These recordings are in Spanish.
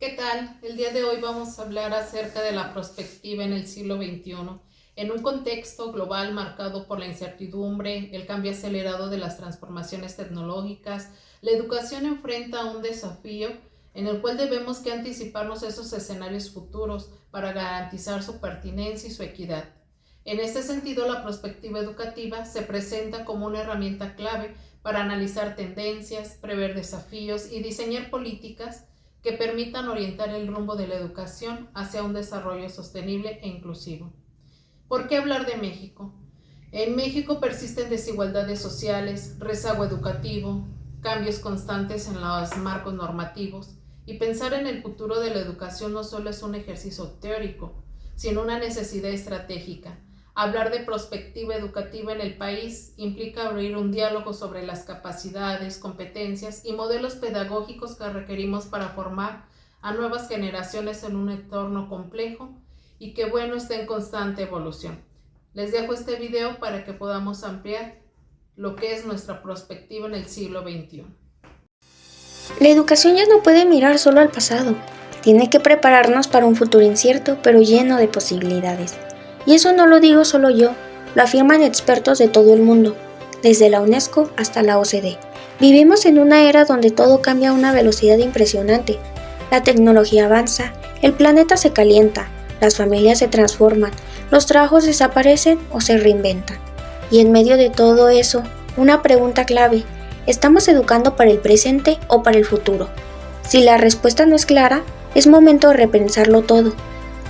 ¿Qué tal? El día de hoy vamos a hablar acerca de la prospectiva en el siglo XXI. En un contexto global marcado por la incertidumbre, el cambio acelerado de las transformaciones tecnológicas, la educación enfrenta un desafío en el cual debemos que anticiparnos esos escenarios futuros para garantizar su pertinencia y su equidad. En este sentido, la prospectiva educativa se presenta como una herramienta clave para analizar tendencias, prever desafíos y diseñar políticas que permitan orientar el rumbo de la educación hacia un desarrollo sostenible e inclusivo. ¿Por qué hablar de México? En México persisten desigualdades sociales, rezago educativo, cambios constantes en los marcos normativos, y pensar en el futuro de la educación no solo es un ejercicio teórico, sino una necesidad estratégica. Hablar de prospectiva educativa en el país implica abrir un diálogo sobre las capacidades, competencias y modelos pedagógicos que requerimos para formar a nuevas generaciones en un entorno complejo y que está en constante evolución. Les dejo este video para que podamos ampliar lo que es nuestra prospectiva en el siglo XXI. La educación ya no puede mirar solo al pasado, tiene que prepararnos para un futuro incierto pero lleno de posibilidades. Y eso no lo digo solo yo, lo afirman expertos de todo el mundo, desde la UNESCO hasta la OCDE. Vivimos en una era donde todo cambia a una velocidad impresionante. La tecnología avanza, el planeta se calienta, las familias se transforman, los trabajos desaparecen o se reinventan. Y en medio de todo eso, una pregunta clave: ¿estamos educando para el presente o para el futuro? Si la respuesta no es clara, es momento de repensarlo todo.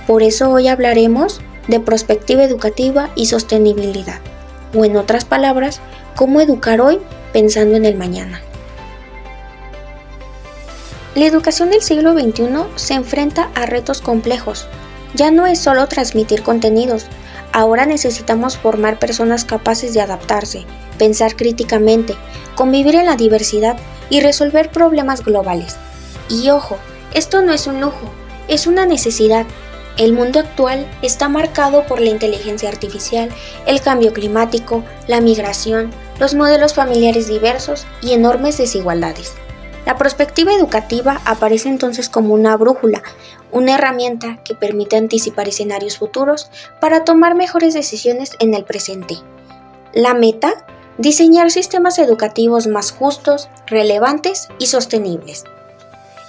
Por eso hoy hablaremos de prospectiva educativa y sostenibilidad, o en otras palabras, cómo educar hoy pensando en el mañana. La educación del siglo XXI se enfrenta a retos complejos. Ya no es solo transmitir contenidos, ahora necesitamos formar personas capaces de adaptarse, pensar críticamente, convivir en la diversidad y resolver problemas globales. Y ojo, esto no es un lujo, es una necesidad. El mundo actual está marcado por la inteligencia artificial, el cambio climático, la migración, los modelos familiares diversos y enormes desigualdades. La perspectiva educativa aparece entonces como una brújula, una herramienta que permite anticipar escenarios futuros para tomar mejores decisiones en el presente. La meta: diseñar sistemas educativos más justos, relevantes y sostenibles.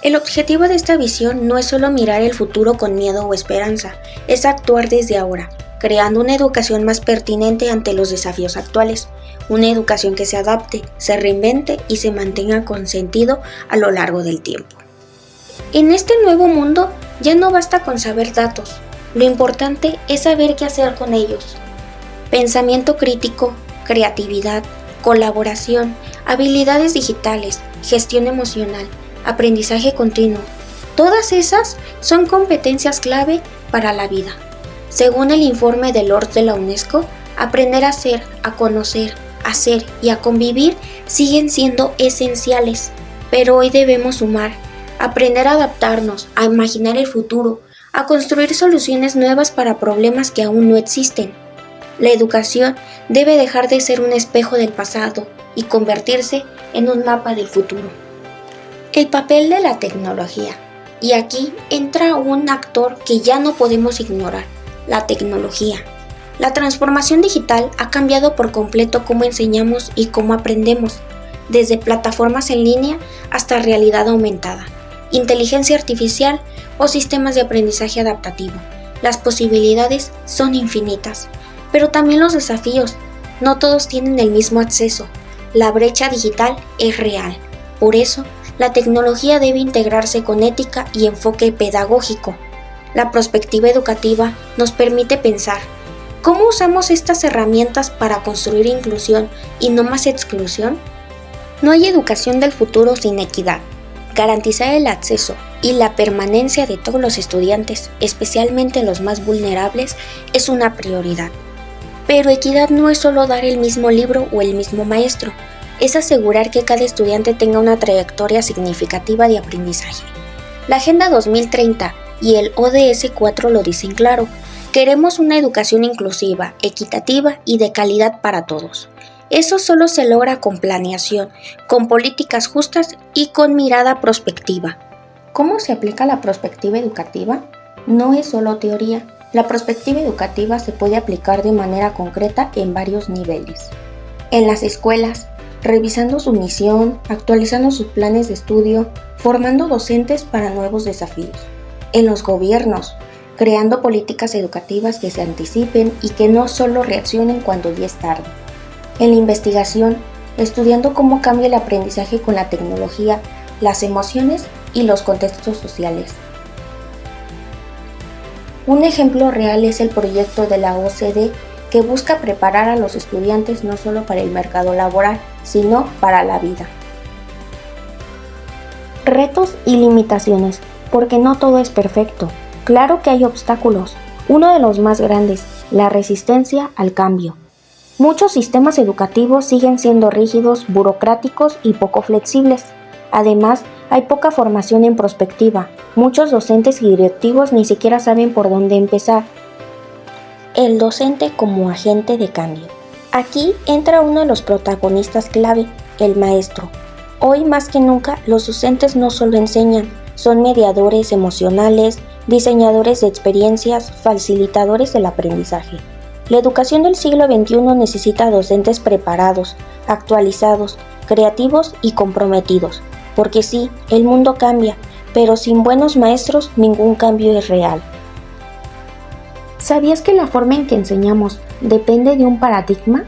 El objetivo de esta visión no es solo mirar el futuro con miedo o esperanza, es actuar desde ahora, creando una educación más pertinente ante los desafíos actuales, una educación que se adapte, se reinvente y se mantenga con sentido a lo largo del tiempo. En este nuevo mundo ya no basta con saber datos, lo importante es saber qué hacer con ellos. Pensamiento crítico, creatividad, colaboración, habilidades digitales, gestión emocional, aprendizaje continuo. Todas esas son competencias clave para la vida. Según el informe de Lord de la UNESCO, aprender a ser, a conocer, a ser y a convivir siguen siendo esenciales. Pero hoy debemos sumar, aprender a adaptarnos, a imaginar el futuro, a construir soluciones nuevas para problemas que aún no existen. La educación debe dejar de ser un espejo del pasado y convertirse en un mapa del futuro. El papel de la tecnología. Y aquí entra un actor que ya no podemos ignorar: la tecnología. La transformación digital ha cambiado por completo cómo enseñamos y cómo aprendemos, desde plataformas en línea hasta realidad aumentada, inteligencia artificial o sistemas de aprendizaje adaptativo. Las posibilidades son infinitas, pero también los desafíos. No todos tienen el mismo acceso. La brecha digital es real. Por eso, la tecnología debe integrarse con ética y enfoque pedagógico. La perspectiva educativa nos permite pensar: ¿cómo usamos estas herramientas para construir inclusión y no más exclusión? No hay educación del futuro sin equidad. Garantizar el acceso y la permanencia de todos los estudiantes, especialmente los más vulnerables, es una prioridad. Pero equidad no es solo dar el mismo libro o el mismo maestro, es asegurar que cada estudiante tenga una trayectoria significativa de aprendizaje. La Agenda 2030 y el ODS 4 lo dicen claro: queremos una educación inclusiva, equitativa y de calidad para todos. Eso solo se logra con planeación, con políticas justas y con mirada prospectiva. ¿Cómo se aplica la perspectiva educativa? No es solo teoría. La perspectiva educativa se puede aplicar de manera concreta en varios niveles. En las escuelas, revisando su misión, actualizando sus planes de estudio, formando docentes para nuevos desafíos. En los gobiernos, creando políticas educativas que se anticipen y que no solo reaccionen cuando ya es tarde. En la investigación, estudiando cómo cambia el aprendizaje con la tecnología, las emociones y los contextos sociales. Un ejemplo real es el proyecto de la OCDE que busca preparar a los estudiantes no solo para el mercado laboral, sino para la vida. Retos y limitaciones, porque no todo es perfecto. Claro que hay obstáculos. Uno de los más grandes, la resistencia al cambio. Muchos sistemas educativos siguen siendo rígidos, burocráticos y poco flexibles. Además, hay poca formación en prospectiva. Muchos docentes y directivos ni siquiera saben por dónde empezar. El docente como agente de cambio. Aquí entra uno de los protagonistas clave, el maestro. Hoy más que nunca, los docentes no solo enseñan, son mediadores emocionales, diseñadores de experiencias, facilitadores del aprendizaje. La educación del siglo XXI necesita docentes preparados, actualizados, creativos y comprometidos. Porque sí, el mundo cambia, pero sin buenos maestros ningún cambio es real. ¿Sabías que la forma en que enseñamos depende de un paradigma?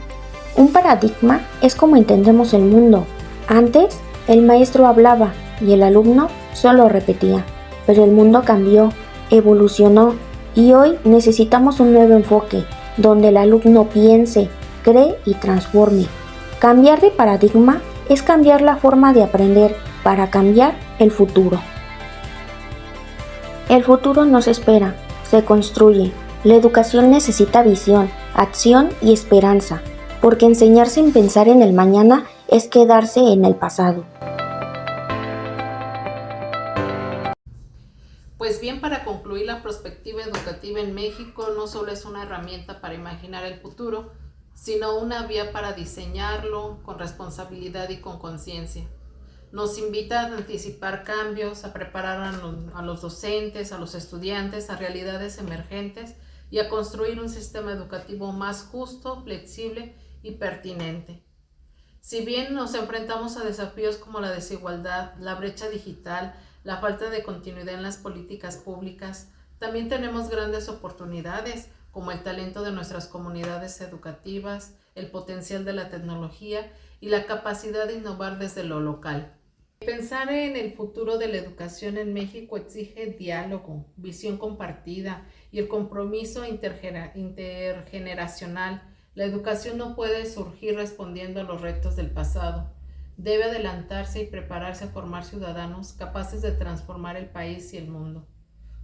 Un paradigma es como entendemos el mundo. Antes, el maestro hablaba y el alumno solo repetía, pero el mundo cambió, evolucionó y hoy necesitamos un nuevo enfoque, donde el alumno piense, cree y transforme. Cambiar de paradigma es cambiar la forma de aprender para cambiar el futuro. El futuro no se espera, se construye. La educación necesita visión, acción y esperanza, porque enseñar sin pensar en el mañana es quedarse en el pasado. Pues bien, para concluir, la perspectiva educativa en México no solo es una herramienta para imaginar el futuro, sino una vía para diseñarlo con responsabilidad y con conciencia. Nos invita a anticipar cambios, a preparar a los docentes, a los estudiantes, a realidades emergentes y a construir un sistema educativo más justo, flexible y pertinente. Si bien nos enfrentamos a desafíos como la desigualdad, la brecha digital, la falta de continuidad en las políticas públicas, también tenemos grandes oportunidades como el talento de nuestras comunidades educativas, el potencial de la tecnología y la capacidad de innovar desde lo local. Pensar en el futuro de la educación en México exige diálogo, visión compartida y el compromiso intergeneracional. La educación no puede surgir respondiendo a los retos del pasado. Debe adelantarse y prepararse a formar ciudadanos capaces de transformar el país y el mundo.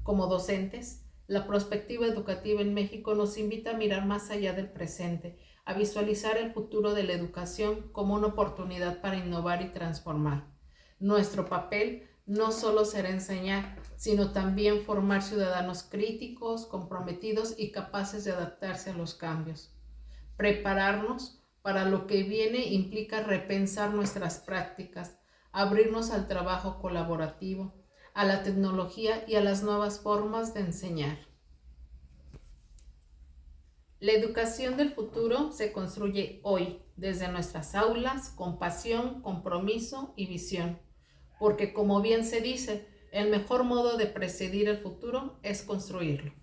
Como docentes, la perspectiva educativa en México nos invita a mirar más allá del presente, a visualizar el futuro de la educación como una oportunidad para innovar y transformar. Nuestro papel no solo será enseñar, sino también formar ciudadanos críticos, comprometidos y capaces de adaptarse a los cambios. Prepararnos para lo que viene implica repensar nuestras prácticas, abrirnos al trabajo colaborativo, a la tecnología y a las nuevas formas de enseñar. La educación del futuro se construye hoy, desde nuestras aulas, con pasión, compromiso y visión. Porque como bien se dice, el mejor modo de precedir el futuro es construirlo.